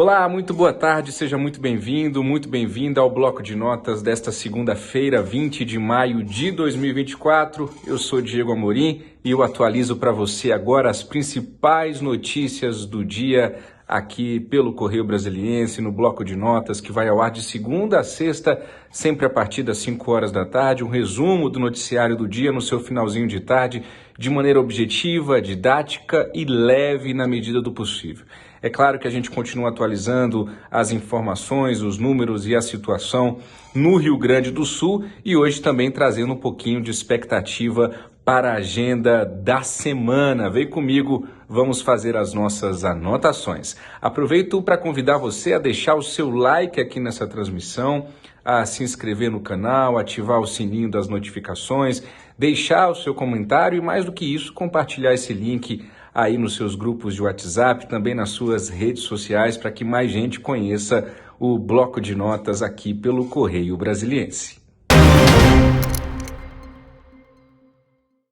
Olá, muito boa tarde, seja muito bem-vindo, muito bem-vinda ao Bloco de Notas desta segunda-feira, 20 de maio de 2024. Eu sou Diego Amorim e eu atualizo para você agora as principais notícias do dia aqui pelo Correio Brasiliense, no Bloco de Notas, que vai ao ar de segunda a sexta, sempre a partir das 5 horas da tarde, um resumo do noticiário do dia no seu finalzinho de tarde, de maneira objetiva, didática e leve na medida do possível. É claro que a gente continua atualizando as informações, os números e a situação no Rio Grande do Sul e hoje também trazendo um pouquinho de expectativa para a agenda da semana. Vem comigo, vamos fazer as nossas anotações. Aproveito para convidar você a deixar o seu like aqui nessa transmissão, a se inscrever no canal, ativar o sininho das notificações, deixar o seu comentário e, mais do que isso, compartilhar esse link aí nos seus grupos de WhatsApp, também nas suas redes sociais, para que mais gente conheça o Bloco de Notas aqui pelo Correio Brasiliense.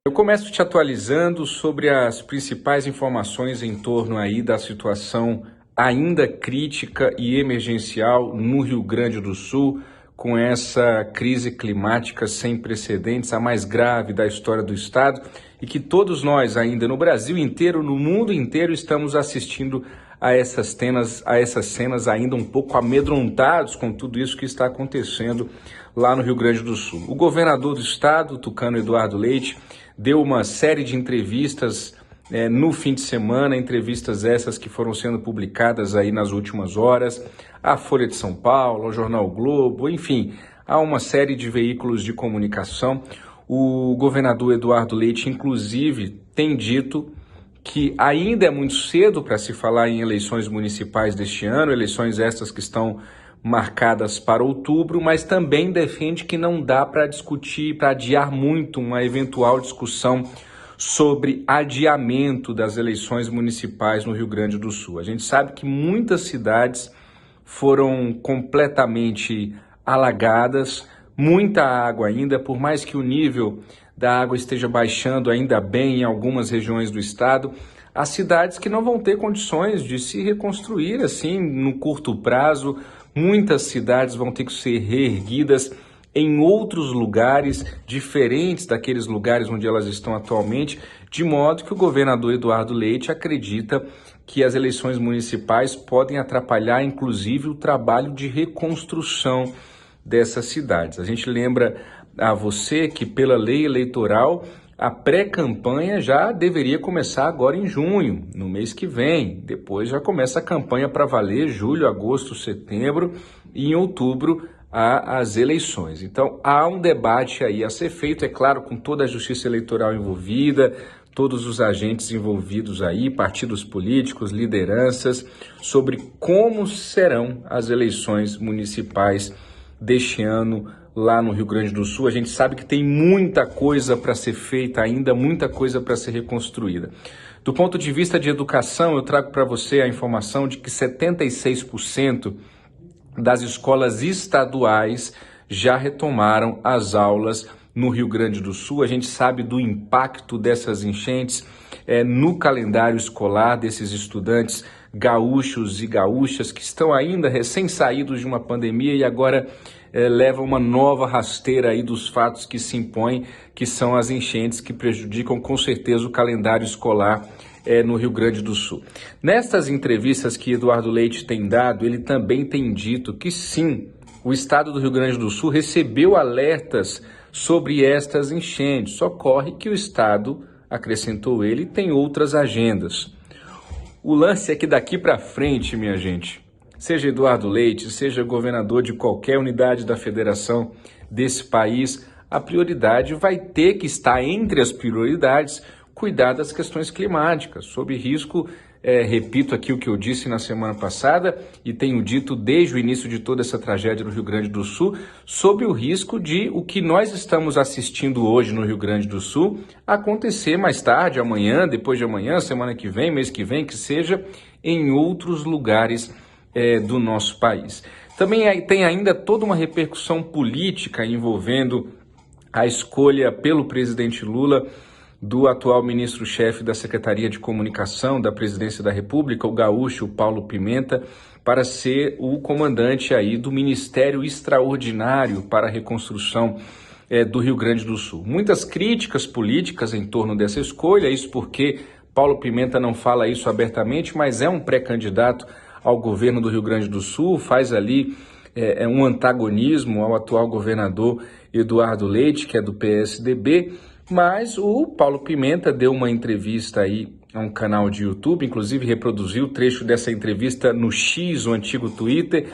Eu começo te atualizando sobre as principais informações em torno aí da situação ainda crítica e emergencial no Rio Grande do Sul, com essa crise climática sem precedentes, a mais grave da história do estado, e que todos nós ainda no Brasil inteiro, no mundo inteiro, estamos assistindo a essas cenas ainda um pouco amedrontados com tudo isso que está acontecendo lá no Rio Grande do Sul. O governador do estado, Tucano Eduardo Leite, deu uma série de entrevistas no fim de semana, entrevistas essas que foram sendo publicadas aí nas últimas horas, a Folha de São Paulo, ao Jornal o Globo, enfim, há uma série de veículos de comunicação. O governador Eduardo Leite, inclusive, tem dito que ainda é muito cedo para se falar em eleições municipais deste ano, eleições estas que estão marcadas para outubro, mas também defende que não dá para discutir, para adiar muito uma eventual discussão sobre adiamento das eleições municipais no Rio Grande do Sul. A gente sabe que muitas cidades foram completamente alagadas, muita água ainda, por mais que o nível da água esteja baixando ainda bem em algumas regiões do estado, há cidades que não vão ter condições de se reconstruir assim no curto prazo. Muitas cidades vão ter que ser reerguidas em outros lugares diferentes daqueles lugares onde elas estão atualmente, de modo que o governador Eduardo Leite acredita que as eleições municipais podem atrapalhar, inclusive, o trabalho de reconstrução dessas cidades. A gente lembra a você que, pela lei eleitoral, a pré-campanha já deveria começar agora em junho, no mês que vem. Depois já começa a campanha para valer, julho, agosto, setembro, e em outubro as eleições. Então há um debate aí a ser feito, é claro, com toda a justiça eleitoral envolvida, todos os agentes envolvidos aí, partidos políticos, lideranças, sobre como serão as eleições municipais deste ano lá no Rio Grande do Sul. A gente sabe que tem muita coisa para ser feita ainda, muita coisa para ser reconstruída. Do ponto de vista de educação, eu trago para você a informação de que 76% das escolas estaduais já retomaram as aulas no Rio Grande do Sul. A gente sabe do impacto dessas enchentes no calendário escolar desses estudantes gaúchos e gaúchas que estão ainda recém-saídos de uma pandemia e agora levam uma nova rasteira aí dos fatos que se impõem, que são as enchentes que prejudicam com certeza o calendário escolar no Rio Grande do Sul. Nestas entrevistas que Eduardo Leite tem dado, ele também tem dito que sim, o estado do Rio Grande do Sul recebeu alertas sobre estas enchentes. Ocorre que o estado, acrescentou ele, tem outras agendas. O lance é que daqui para frente, minha gente, seja Eduardo Leite, seja governador de qualquer unidade da federação desse país, a prioridade vai ter que estar entre as prioridades cuidar das questões climáticas, sob risco, repito aqui o que eu disse na semana passada e tenho dito desde o início de toda essa tragédia no Rio Grande do Sul, sob o risco de o que nós estamos assistindo hoje no Rio Grande do Sul acontecer mais tarde, amanhã, depois de amanhã, semana que vem, mês que vem, que seja em outros lugares do nosso país. Também tem ainda toda uma repercussão política envolvendo a escolha pelo presidente Lula do atual ministro-chefe da Secretaria de Comunicação da Presidência da República, o gaúcho Paulo Pimenta, para ser o comandante aí do Ministério Extraordinário para a Reconstrução do Rio Grande do Sul. Muitas críticas políticas em torno dessa escolha, isso porque Paulo Pimenta não fala isso abertamente, mas é um pré-candidato ao governo do Rio Grande do Sul, faz ali um antagonismo ao atual governador Eduardo Leite, que é do PSDB, mas o Paulo Pimenta deu uma entrevista aí a um canal de YouTube, inclusive reproduziu o trecho dessa entrevista no X, o antigo Twitter,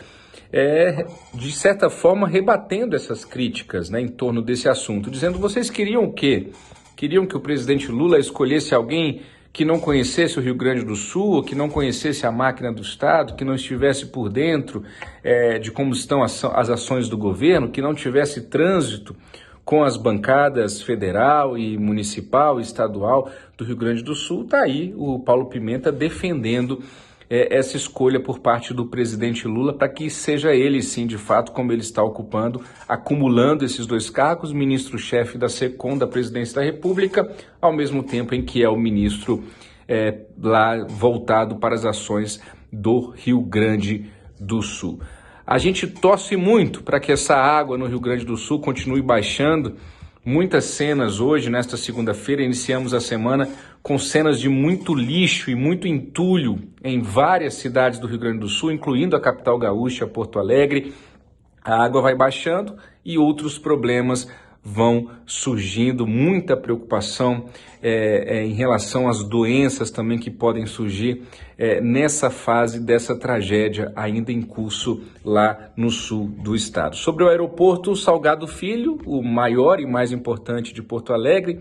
de certa forma rebatendo essas críticas, né, em torno desse assunto, dizendo: vocês queriam o quê? Queriam que o presidente Lula escolhesse alguém que não conhecesse o Rio Grande do Sul, que não conhecesse a máquina do Estado, que não estivesse por dentro de como estão as ações do governo, que não tivesse trânsito com as bancadas federal e municipal e estadual do Rio Grande do Sul. Está aí o Paulo Pimenta defendendo essa escolha por parte do presidente Lula para que seja ele, sim, de fato, como ele está ocupando, acumulando esses dois cargos, ministro-chefe da SECOM, da Presidência da República, ao mesmo tempo em que é o ministro lá voltado para as ações do Rio Grande do Sul. A gente torce muito para que essa água no Rio Grande do Sul continue baixando. Muitas cenas hoje, nesta segunda-feira, iniciamos a semana com cenas de muito lixo e muito entulho em várias cidades do Rio Grande do Sul, incluindo a capital gaúcha, Porto Alegre. A água vai baixando e outros problemas vão surgindo, muita preocupação em relação às doenças também que podem surgir nessa fase dessa tragédia ainda em curso lá no sul do estado. Sobre o aeroporto Salgado Filho, o maior e mais importante de Porto Alegre,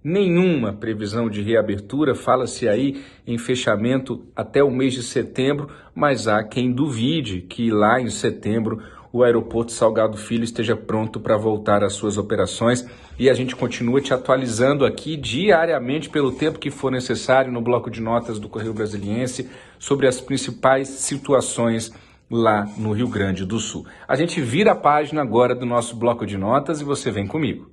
nenhuma previsão de reabertura, fala-se aí em fechamento até o mês de setembro, mas há quem duvide que lá em setembro o aeroporto Salgado Filho esteja pronto para voltar às suas operações, e a gente continua te atualizando aqui diariamente pelo tempo que for necessário no bloco de notas do Correio Brasiliense sobre as principais situações lá no Rio Grande do Sul. A gente vira a página agora do nosso bloco de notas e você vem comigo.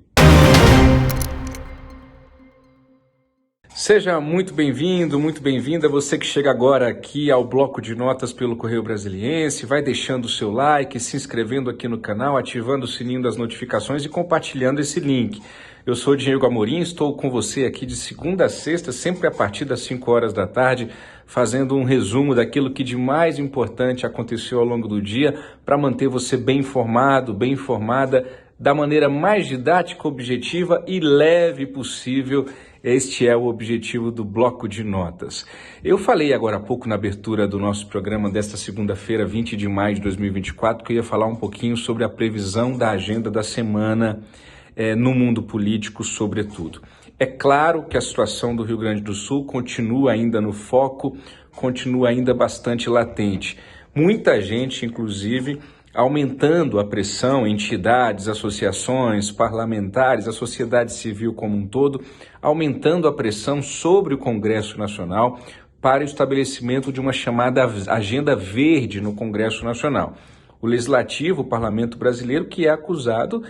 Seja muito bem-vindo, muito bem-vinda, você que chega agora aqui ao bloco de notas pelo Correio Brasiliense, vai deixando o seu like, se inscrevendo aqui no canal, ativando o sininho das notificações e compartilhando esse link. Eu sou Diego Amorim, estou com você aqui de segunda a sexta, sempre a partir das 5 horas da tarde, fazendo um resumo daquilo que de mais importante aconteceu ao longo do dia, para manter você bem informado, bem informada, da maneira mais didática, objetiva e leve possível. Este é o objetivo do bloco de notas. Eu falei agora há pouco na abertura do nosso programa desta segunda-feira, 20 de maio de 2024, que eu ia falar um pouquinho sobre a previsão da agenda da semana no mundo político, sobretudo. É claro que a situação do Rio Grande do Sul continua ainda no foco, continua ainda bastante latente. Muita gente, inclusive, aumentando a pressão, entidades, associações, parlamentares, a sociedade civil como um todo, aumentando a pressão sobre o Congresso Nacional para o estabelecimento de uma chamada Agenda Verde no Congresso Nacional. O Legislativo, o Parlamento Brasileiro, que é acusado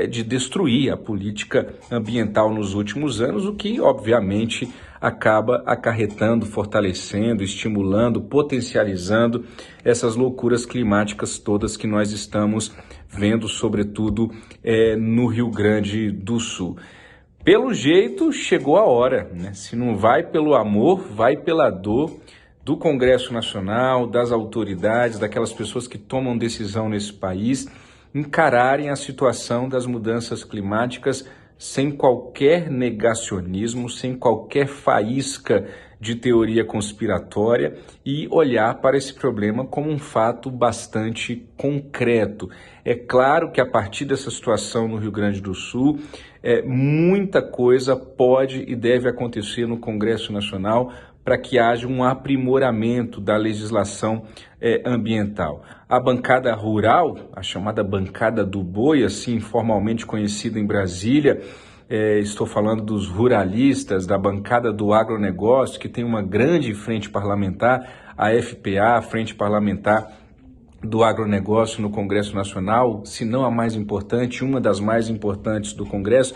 de destruir a política ambiental nos últimos anos, o que, obviamente, acaba acarretando, fortalecendo, estimulando, potencializando essas loucuras climáticas todas que nós estamos vendo, sobretudo no Rio Grande do Sul. Pelo jeito, chegou a hora, né? Se não vai pelo amor, vai pela dor do Congresso Nacional, das autoridades, daquelas pessoas que tomam decisão nesse país, encararem a situação das mudanças climáticas sem qualquer negacionismo, sem qualquer faísca de teoria conspiratória e olhar para esse problema como um fato bastante concreto. É claro que a partir dessa situação no Rio Grande do Sul, muita coisa pode e deve acontecer no Congresso Nacional para que haja um aprimoramento da legislação ambiental. A bancada rural, a chamada bancada do boi, assim formalmente conhecida em Brasília, estou falando dos ruralistas, da bancada do agronegócio, que tem uma grande frente parlamentar, a FPA, a Frente Parlamentar do Agronegócio no Congresso Nacional, se não a mais importante, uma das mais importantes do Congresso.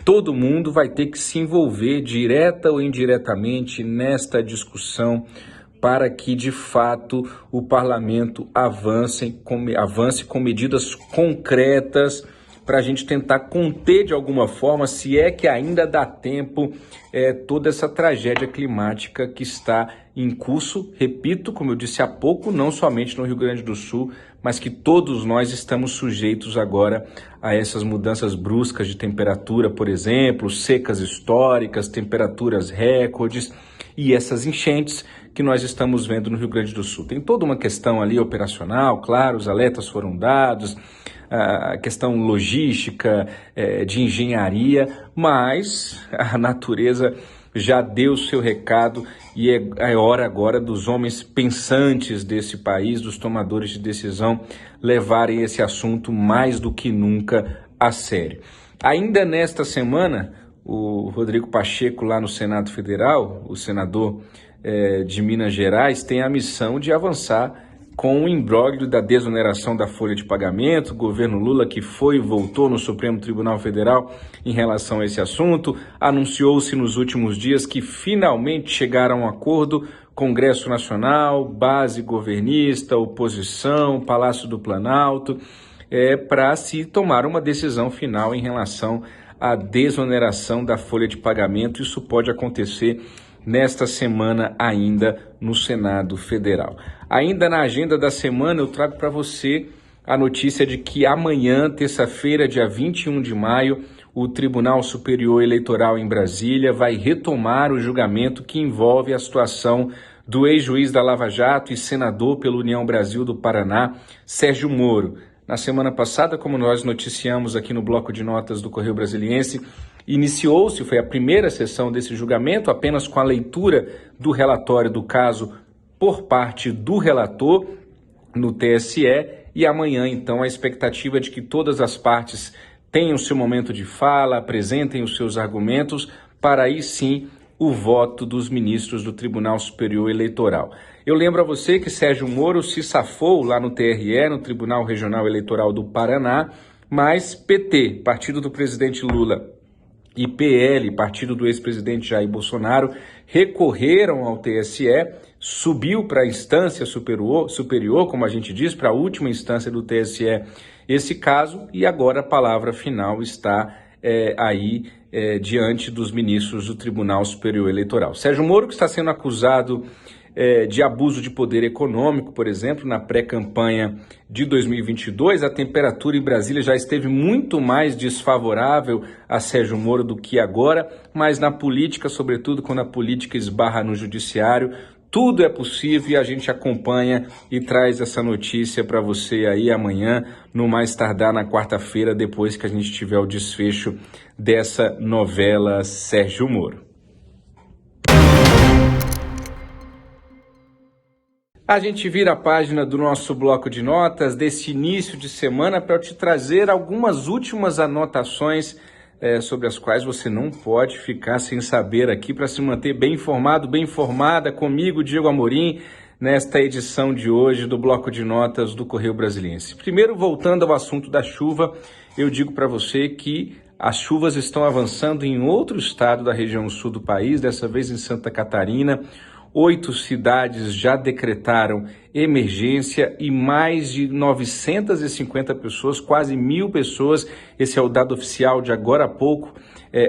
Todo mundo vai ter que se envolver direta ou indiretamente nesta discussão para que, de fato, o parlamento avance com medidas concretas para a gente tentar conter de alguma forma, se é que ainda dá tempo, toda essa tragédia climática que está em curso, repito, como eu disse há pouco, não somente no Rio Grande do Sul, mas que todos nós estamos sujeitos agora a essas mudanças bruscas de temperatura, por exemplo, secas históricas, temperaturas recordes e essas enchentes que nós estamos vendo no Rio Grande do Sul. Tem toda uma questão ali operacional, claro, os alertas foram dados, a questão logística, de engenharia, mas a natureza já deu o seu recado e é hora agora dos homens pensantes desse país, dos tomadores de decisão, levarem esse assunto mais do que nunca a sério. Ainda nesta semana, o Rodrigo Pacheco, lá no Senado Federal, o senador de Minas Gerais, tem a missão de avançar com o imbróglio da desoneração da folha de pagamento, o governo Lula que foi e voltou no Supremo Tribunal Federal em relação a esse assunto, anunciou-se nos últimos dias que finalmente chegaram a um acordo, Congresso Nacional, base governista, oposição, Palácio do Planalto, para se tomar uma decisão final em relação à desoneração da folha de pagamento. Isso pode acontecer nesta semana ainda no Senado Federal. Ainda na agenda da semana eu trago para você a notícia de que amanhã, terça-feira, dia 21 de maio, o Tribunal Superior Eleitoral em Brasília vai retomar o julgamento que envolve a situação do ex-juiz da Lava Jato e senador pela União Brasil do Paraná, Sérgio Moro. Na semana passada, como nós noticiamos aqui no bloco de notas do Correio Brasiliense, iniciou-se, foi a primeira sessão desse julgamento, apenas com a leitura do relatório do caso por parte do relator no TSE, e amanhã, então, a expectativa de que todas as partes tenham seu momento de fala, apresentem os seus argumentos, para aí sim o voto dos ministros do Tribunal Superior Eleitoral. Eu lembro a você que Sérgio Moro se safou lá no TRE, no Tribunal Regional Eleitoral do Paraná, mas PT, partido do presidente Lula, e PL, partido do ex-presidente Jair Bolsonaro, recorreram ao TSE, subiu para a instância superior, como a gente diz, para a última instância do TSE esse caso, e agora a palavra final está diante dos ministros do Tribunal Superior Eleitoral. Sérgio Moro, que está sendo acusado de abuso de poder econômico, por exemplo, na pré-campanha de 2022, a temperatura em Brasília já esteve muito mais desfavorável a Sérgio Moro do que agora, mas na política, sobretudo quando a política esbarra no judiciário, tudo é possível e a gente acompanha e traz essa notícia para você aí amanhã, no mais tardar na quarta-feira, depois que a gente tiver o desfecho dessa novela Sérgio Moro. A gente vira a página do nosso bloco de notas desse início de semana para eu te trazer algumas últimas anotações sobre as quais você não pode ficar sem saber aqui, para se manter bem informado, bem informada comigo, Diego Amorim, nesta edição de hoje do bloco de notas do Correio Brasiliense. Primeiro, voltando ao assunto da chuva, eu digo para você que as chuvas estão avançando em outro estado da região sul do país, dessa vez em Santa Catarina. 8 cidades já decretaram emergência e mais de 950 pessoas, quase 1.000 pessoas, esse é o dado oficial de agora há pouco,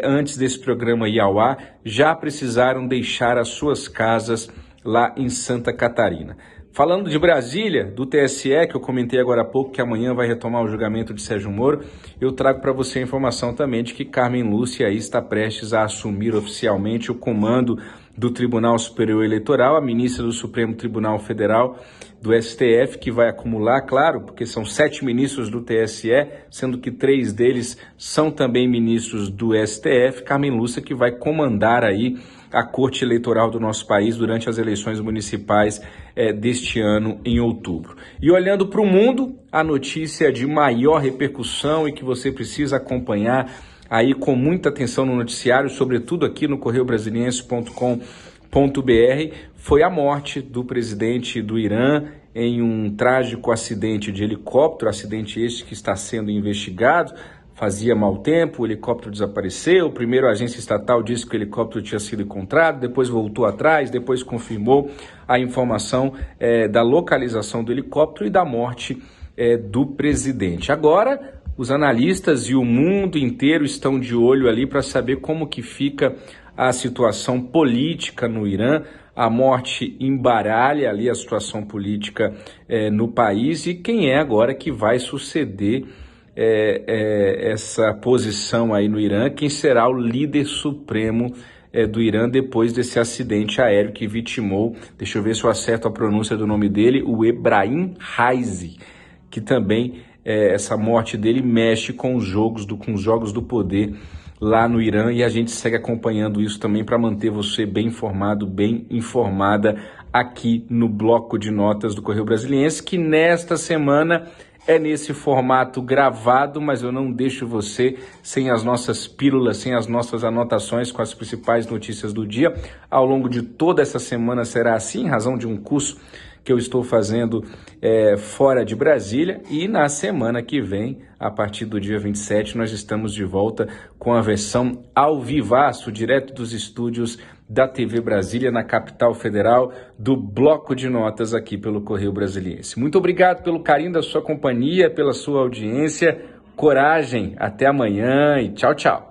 antes desse programa ir ao ar, já precisaram deixar as suas casas lá em Santa Catarina. Falando de Brasília, do TSE, que eu comentei agora há pouco, que amanhã vai retomar o julgamento de Sérgio Moro, eu trago para você a informação também de que Carmen Lúcia aí está prestes a assumir oficialmente o comando do Tribunal Superior Eleitoral, a ministra do Supremo Tribunal Federal, do STF, que vai acumular, claro, porque são 7 ministros do TSE, sendo que 3 deles são também ministros do STF, Carmen Lúcia, que vai comandar aí a Corte Eleitoral do nosso país durante as eleições municipais deste ano, em outubro. E olhando para o mundo, a notícia de maior repercussão e que você precisa acompanhar aí com muita atenção no noticiário, sobretudo aqui no correiobrasiliense.com.br, foi a morte do presidente do Irã em um trágico acidente de helicóptero, acidente este que está sendo investigado. fazia mau tempo, o helicóptero desapareceu, primeiro a agência estatal disse que o helicóptero tinha sido encontrado, depois voltou atrás, depois confirmou a informação da localização do helicóptero e da morte do presidente. Agora, os analistas e o mundo inteiro estão de olho ali para saber como que fica a situação política no Irã. A morte embaralha ali a situação política no país e quem é agora que vai suceder essa posição aí no Irã, quem será o líder supremo do Irã depois desse acidente aéreo que vitimou, deixa eu ver se eu acerto a pronúncia do nome dele, o Ebrahim Raisi, que também essa morte dele mexe com os jogos do poder lá no Irã, e a gente segue acompanhando isso também para manter você bem informado, bem informada aqui no Bloco de Notas do Correio Brasiliense, que nesta semana é nesse formato gravado, mas eu não deixo você sem as nossas pílulas, sem as nossas anotações com as principais notícias do dia. Ao longo de toda essa semana será assim, em razão de um curso que eu estou fazendo fora de Brasília, e na semana que vem, a partir do dia 27, nós estamos de volta com a versão ao vivaço, direto dos estúdios da TV Brasília, na capital federal, do Bloco de Notas aqui pelo Correio Brasiliense. Muito obrigado pelo carinho da sua companhia, pela sua audiência, coragem, até amanhã e tchau, tchau.